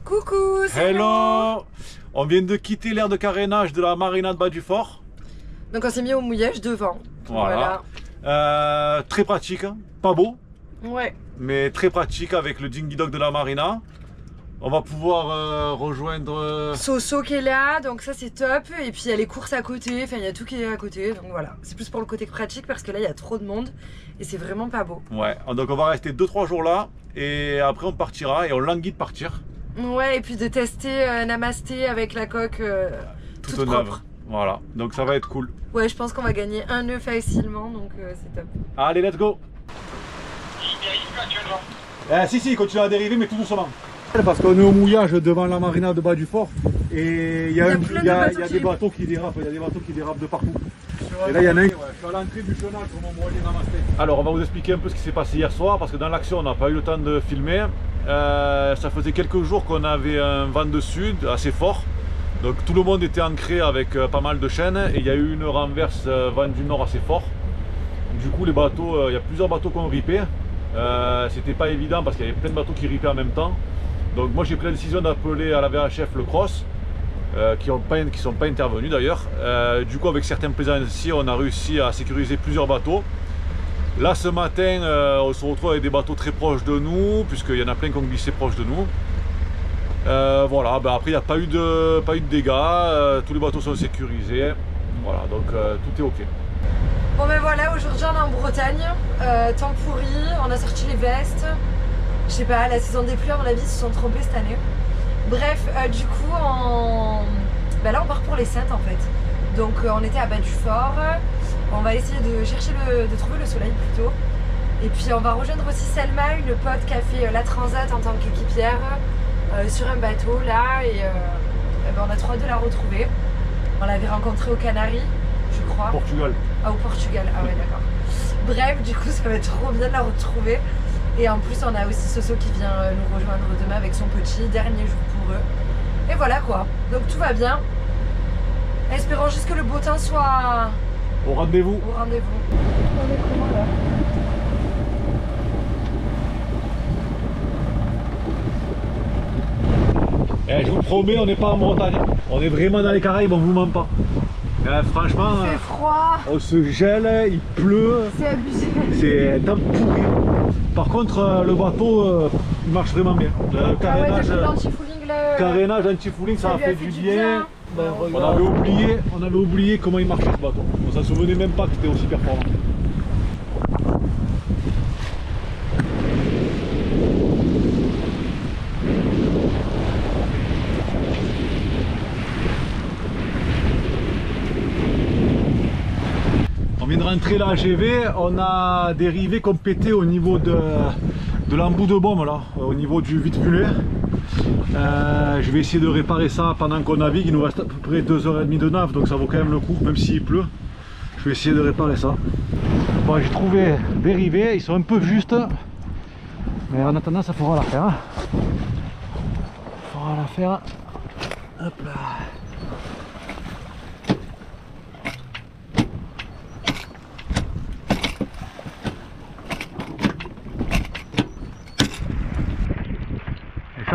Coucou, c'est Hello. On vient de quitter l'aire de carénage de la marina de Bas du Fort. Donc on s'est mis au mouillage devant. Voilà. Très pratique, hein. Pas beau, Ouais. mais très pratique avec le dinghy dog de la marina. On va pouvoir rejoindre... Soso qui est là, donc ça c'est top. Et puis il y a les courses à côté, enfin il y a tout qui est à côté. Donc voilà, c'est plus pour le côté pratique parce que là il y a trop de monde et c'est vraiment pas beau. Ouais, donc on va rester 2-3 jours là et après on partira et on languit de partir. Ouais, et puis de tester Namasté avec la coque toute neuve. propre. Voilà, donc ça va être cool. Ouais, je pense qu'on va gagner un nœud facilement, donc c'est top. Allez, let's go. Il dérive plus actuellement. Si, il continue à dériver, mais tout doucement. Parce qu'on est au mouillage devant la marina de Bas du Fort et il y a des bateaux qui dérapent, de partout. Et là il y en a un, je suis à l'entrée du chenal pour m'envoyer Namasté. Alors on va vous expliquer un peu ce qui s'est passé hier soir parce que dans l'action on n'a pas eu le temps de filmer. Ça faisait quelques jours qu'on avait un vent de sud assez fort. Donc tout le monde était ancré avec pas mal de chaînes et il y a eu une renverse vent du nord assez fort. Du coup les bateaux, il y a plusieurs bateaux qui ont ripé. C'était pas évident parce qu'il y avait plein de bateaux qui ripaient en même temps. Donc moi j'ai pris la décision d'appeler à la VHF le cross, qui sont pas intervenus d'ailleurs. Du coup avec certains plaisanciers on a réussi à sécuriser plusieurs bateaux. Là ce matin on se retrouve avec des bateaux très proches de nous, puisqu'il y en a plein qui ont glissé proche de nous. Voilà, après il n'y a pas eu de dégâts, tous les bateaux sont sécurisés. Voilà, donc tout est ok. Bon ben voilà, aujourd'hui on est en Bretagne, temps pourri, on a sorti les vestes. Je sais pas, la saison des pluies à mon avis ils se sont trompés cette année. Bref, du coup là on part pour les Saintes en fait. Donc on était à Bas du Fort, on va essayer de chercher de trouver le soleil plutôt. Et puis on va rejoindre aussi Selma, une pote qui a fait la Transat en tant qu'équipière sur un bateau là et on a trop hâte de la retrouver. On l'avait rencontrée aux Canaries, je crois. Portugal. Ah, au Portugal, ah ouais d'accord. Bref, du coup ça va être trop bien de la retrouver. Et en plus on a aussi Soso qui vient nous rejoindre demain avec son petit, dernier jour pour eux. Et voilà quoi, donc tout va bien. Espérons juste que le beau temps soit au rendez-vous. Au rendez-vous. On est comment là? Je vous promets, on n'est pas en Bretagne. On est vraiment dans les Caraïbes, on vous ment pas. Franchement, c'est froid. On se gèle, il pleut. C'est abusé. C'est un temps pourri. Par contre, le bateau, il marche vraiment bien. Le carénage anti-fouling, ça a fait du bien. On avait oublié comment il marchait ce bateau. On s'en souvenait même pas que c'était aussi performant. On vient de rentrer là à GV, on a des rivets qui ont pété au niveau de l'embout de bombe là, au niveau du vide-mulet. Je vais essayer de réparer ça pendant qu'on navigue, il nous reste à peu près 2h30 de nav, donc ça vaut quand même le coup, même s'il pleut. Je vais essayer de réparer ça. Bon, j'ai trouvé des rivets, ils sont un peu justes, mais en attendant ça fera l'affaire. Ça fera l'affaire. Hop là.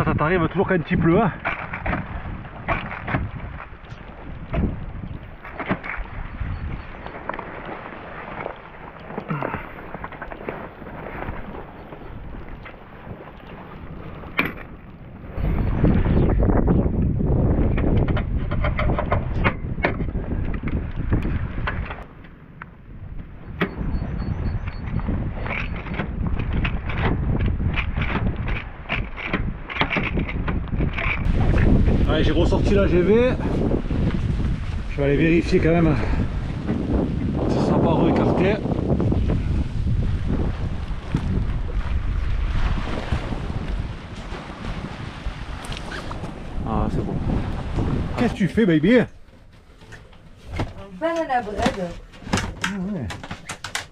Ça t'arrive toujours quand il pleut. Hein. J'ai ressorti la GV, je vais aller vérifier quand même si ça n'a pas réécarté. Ah c'est bon. Qu'est-ce que tu fais baby? Un banana bread. Ah ouais.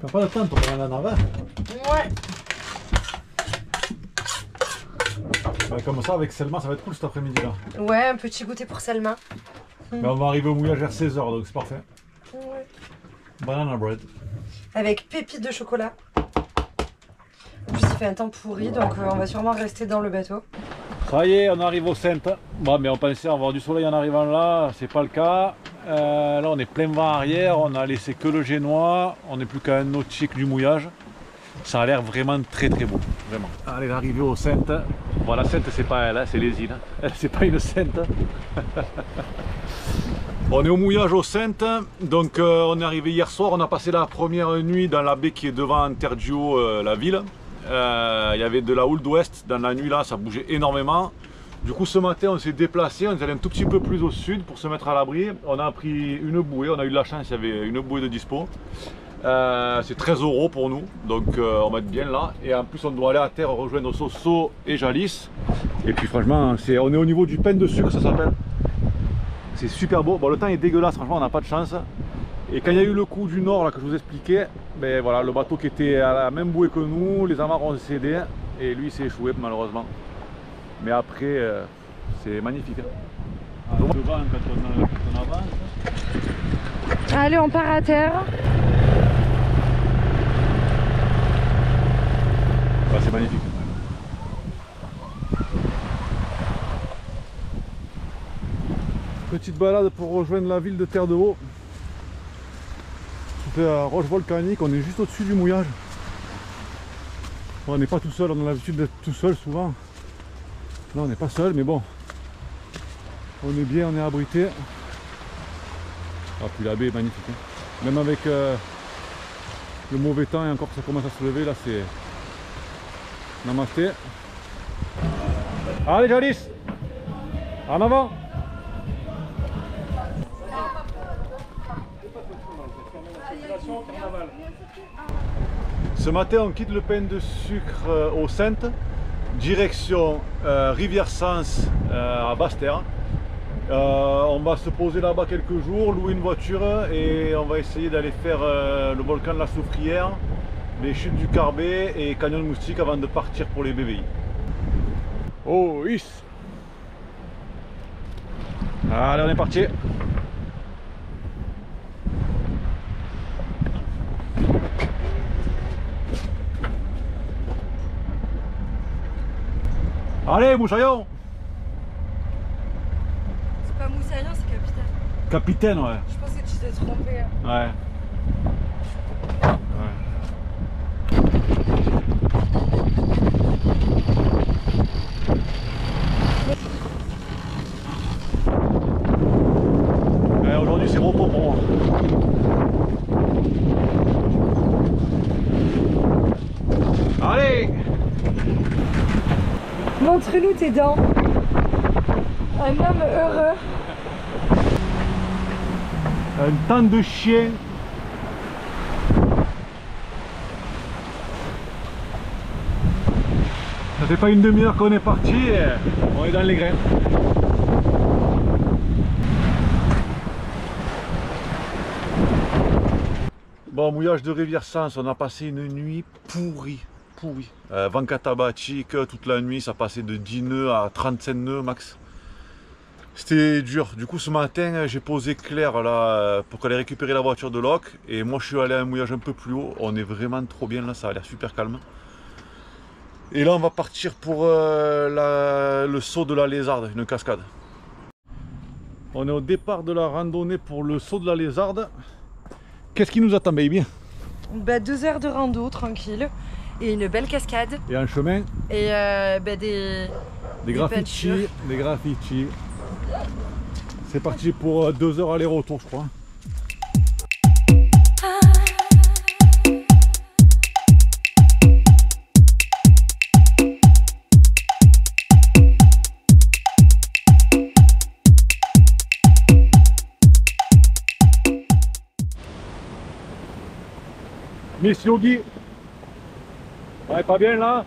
T'as pas le temps pour banana bread? Ouais. Comme ça avec Selma ça va être cool cet après-midi là. Ouais, un petit goûter pour Selma. Mais on va arriver au mouillage vers 16h donc c'est parfait. Ouais. Banana bread. Avec pépites de chocolat. En plus il fait un temps pourri donc on va sûrement rester dans le bateau. Ça y est, on arrive au Saintes. Bon, mais on pensait avoir du soleil en arrivant là, c'est pas le cas. Là, on est plein vent arrière, on a laissé que le génois, on n'est plus qu'à un nautique du mouillage. Ça a l'air vraiment très très beau, vraiment. Allez, l'arrivée au Saintes. Bon, la Sainte, c'est pas elle, hein, c'est les îles. Elle, c'est pas une Sainte. On est au mouillage au Saintes, donc on est arrivé hier soir, on a passé la première nuit dans la baie qui est devant Antergio, la ville. Il y avait de la houle d'ouest dans la nuit là, ça bougeait énormément. Du coup ce matin on s'est déplacé, on est allé un tout petit peu plus au sud pour se mettre à l'abri. On a pris une bouée, on a eu de la chance, il y avait une bouée de dispo. C'est 13 € pour nous, donc on va être bien là. Et en plus on doit aller à terre rejoindre Sosso et Jalis. Et puis franchement, on est au niveau du pain de sucre, ça s'appelle. C'est super beau. Bon, le temps est dégueulasse, franchement on n'a pas de chance. Et quand il y a eu le coup du nord là, que je vous expliquais, ben voilà, le bateau qui était à la même bouée que nous, les amarres ont cédé et lui s'est échoué malheureusement. Mais après, c'est magnifique. Hein. Devant quand on avance. Allez, on part à terre. Ouais, c'est magnifique. Petite balade pour rejoindre la ville de Terre de Haut. La roche volcanique, on est juste au-dessus du mouillage. Bon, on n'est pas tout seul, on a l'habitude d'être tout seul souvent. Là on n'est pas seul, mais bon, on est bien, on est abrité. Ah, puis la baie est magnifique, hein. Même avec le mauvais temps et encore que ça commence à se lever, là c'est namasté. Allez Jalis, en avant. Ce matin on quitte le pain de sucre au Saintes, direction Rivière Sens à Basse-Terre. On va se poser là-bas quelques jours, louer une voiture et on va essayer d'aller faire le volcan de la Soufrière, les chutes du Carbet et Canyon Moustique avant de partir pour les BVI. Oh yes. Allez, on est parti. Allez, Moussaillon! C'est pas Moussaillon, c'est Capitaine. Capitaine, ouais. Je pensais que tu t'es trompé. Ouais. Ouais, aujourd'hui, c'est repos pour moi. Allez! Montre-nous tes dents. Un homme heureux. Un temps de chien. Ça fait pas une demi-heure qu'on est parti et on est dans les grains. Bon, mouillage de Rivière Sens, on a passé une nuit pourrie. Vent katabatique toute la nuit, ça passait de 10 nœuds à 35 nœuds max. C'était dur. Du coup ce matin j'ai posé Claire là pour qu'elle ait récupéré la voiture de Locke et moi je suis allé à un mouillage un peu plus haut. On est vraiment trop bien là, ça a l'air super calme. Et là on va partir pour le saut de la Lézarde, une cascade. On est au départ de la randonnée pour le saut de la Lézarde. Qu'est-ce qui nous attend, baby? Bah, 2 heures de rando tranquille et une belle cascade. Et un chemin. Et bah, des graffitis, des graffitis. C'est parti pour 2 heures aller-retour, je crois. Miss Yogi, ouais, pas bien là?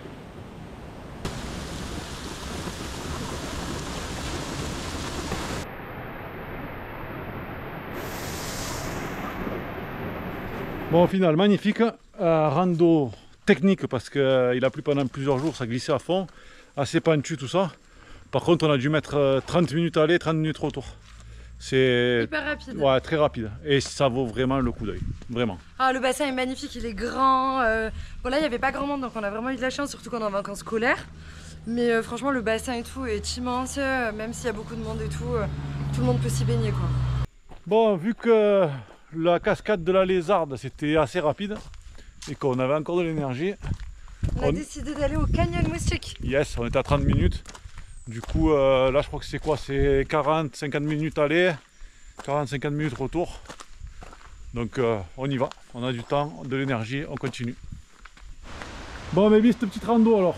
Bon, au final, magnifique. Rando technique parce qu'il a plu pendant plusieurs jours, ça glissait à fond. Assez pentu tout ça. Par contre, on a dû mettre 30 minutes aller, 30 minutes retour. C'est hyper rapide. Ouais, très rapide. Et ça vaut vraiment le coup d'œil. Vraiment. Ah, le bassin est magnifique, il est grand. Bon, là, il n'y avait pas grand monde, donc on a vraiment eu de la chance, surtout qu'on est en vacances scolaires. Mais franchement, le bassin et tout est immense, même s'il y a beaucoup de monde et tout le monde peut s'y baigner quoi. Bon, vu que la cascade de la Lézarde c'était assez rapide et qu'on avait encore de l'énergie, on a décidé d'aller au Canyon Moustique. Yes, on était à 30 minutes. Du coup, là je crois que c'est quoi? C'est 40-50 minutes aller, 40-50 minutes retour. Donc on y va, on a du temps, de l'énergie, on continue. Bon, baby, cette petite rando alors?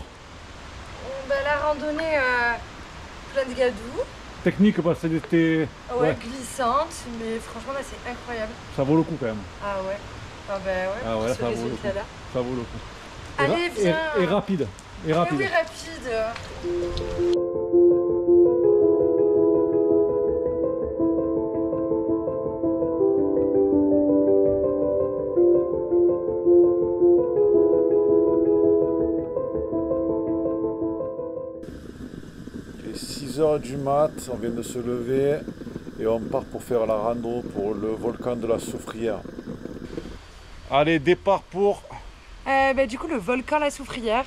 La randonnée plein de gadou. Technique parce que c'était glissante, mais franchement là c'est incroyable. Ça vaut le coup quand même. Ah ouais. Ah bah ouais, ah ouais, ça vaut le coup. Ça vaut le coup. Allez, viens. Et rapide. Et rapide. Oui, rapide. Il est 6 h du mat, on vient de se lever et on part pour faire la rando pour le volcan de la Soufrière. Allez, départ pour... du coup le volcan la Soufrière.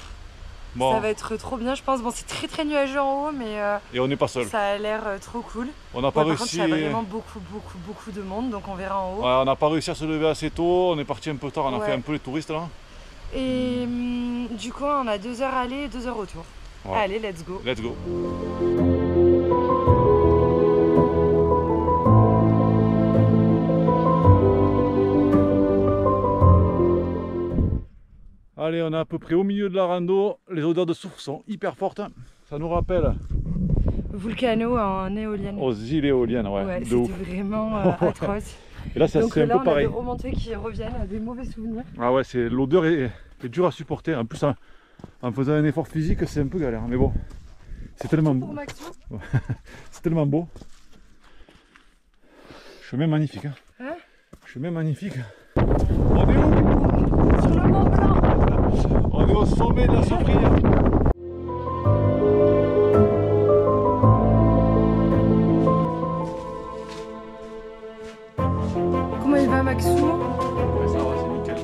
Bon. Ça va être trop bien je pense. Bon, c'est très nuageux en haut mais et on n'est pas seul. Ça a l'air trop cool. On n'a pas réussi. Par contre, il y a vraiment beaucoup de monde donc on verra en haut. Ouais, on n'a pas réussi à se lever assez tôt, on est parti un peu tard, on a fait un peu les touristes là. Et du coup on a 2 heures aller et 2 heures retour. Ouais. Allez, let's go. Let's go. Allez, on est à peu près au milieu de la rando. Les odeurs de soufre sont hyper fortes. Ça nous rappelle Volcano en éolienne. Aux îles éoliennes, ouais. C'était vraiment atroce. Et là, c'est un peu pareil. Donc là, on a des remontées qui reviennent, des mauvais souvenirs. Ah ouais, l'odeur est dure à supporter. En plus, en faisant un effort physique, c'est un peu galère. Mais bon, c'est tellement beau. C'est tellement beau. Chemin magnifique. Hein, chemin magnifique. On est où? Sur le Mont Blanc. On est au sommet de la Soufrière. Comment il va, Maxou? Ouais, ça va, c'est nickel.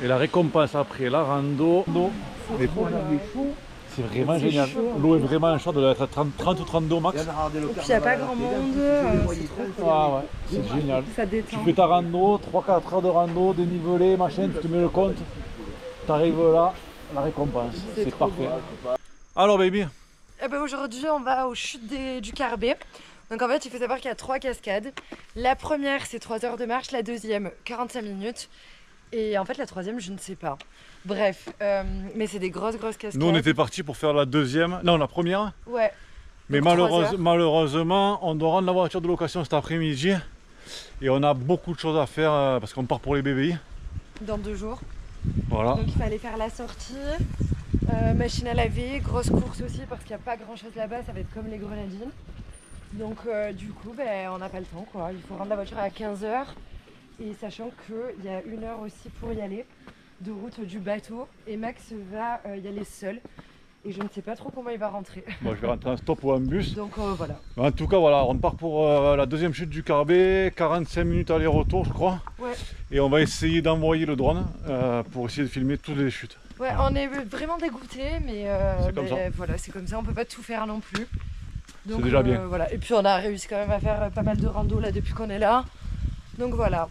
Et la récompense après la rando, c'est vraiment génial. L'eau est vraiment chaude, elle doit être à 30 ou 32 au max. Et puis il n'y a pas grand monde, c'est trop cool. Ah ouais, c'est génial. Ça détend. Tu fais ta rando, 3-4 heures de rando, dénivelé, machin, tu te mets le compte, tu arrives là, la récompense, c'est parfait. Alors baby? Aujourd'hui on va aux chutes du Carbet. Donc en fait il faut savoir qu'il y a 3 cascades. La première c'est 3 heures de marche, la deuxième 45 minutes. Et en fait la troisième je ne sais pas. Bref, mais c'est des grosses cascades. Nous on était partis pour faire la deuxième, non la première. Ouais. Mais malheureusement on doit rendre la voiture de location cet après-midi. Et on a beaucoup de choses à faire parce qu'on part pour les BVI. Dans 2 jours. Voilà. Donc il fallait faire la sortie, machine à laver, grosse course aussi parce qu'il n'y a pas grand chose là-bas, ça va être comme les Grenadines. Donc du coup on n'a pas le temps quoi, il faut rendre la voiture à 15 h. Et sachant qu'il y a 1 heure aussi pour y aller de route du bateau et Max va y aller seul et je ne sais pas trop comment il va rentrer. Moi je vais rentrer en stop ou en bus. Donc voilà. En tout cas voilà, on part pour la deuxième chute du Carbet, 45 minutes aller-retour je crois. Ouais. Et on va essayer d'envoyer le drone pour essayer de filmer toutes les chutes. Ouais, on est vraiment dégoûtés mais, voilà, c'est comme ça, on peut pas tout faire non plus. C'est déjà bien. Voilà. Et puis on a réussi quand même à faire pas mal de rando là depuis qu'on est là. Donc voilà.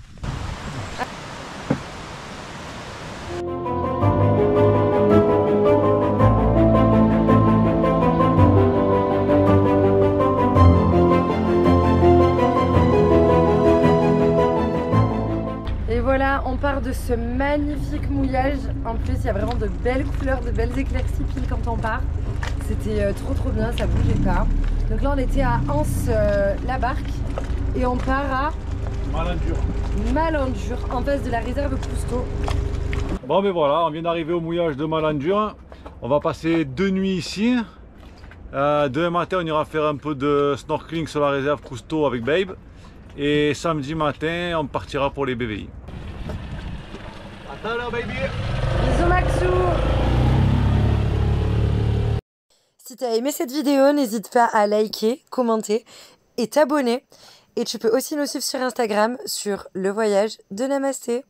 Et voilà, on part de ce magnifique mouillage. En plus, il y a vraiment de belles couleurs, de belles éclaircies pile quand on part. C'était trop bien, ça bougeait pas. Donc là, on était à Anse-la-Barque et on part à Malandure, en face de la réserve Cousteau. Bon mais voilà, on vient d'arriver au mouillage de Malandure. On va passer 2 nuits ici. Demain matin, on ira faire un peu de snorkeling sur la réserve Cousteau avec Babe. Et samedi matin, on partira pour les BVI. Attends là, baby. Bisous Maxou. Si tu as aimé cette vidéo, n'hésite pas à liker, commenter et t'abonner. Et tu peux aussi nous suivre sur Instagram sur Le Voyage de Namasté.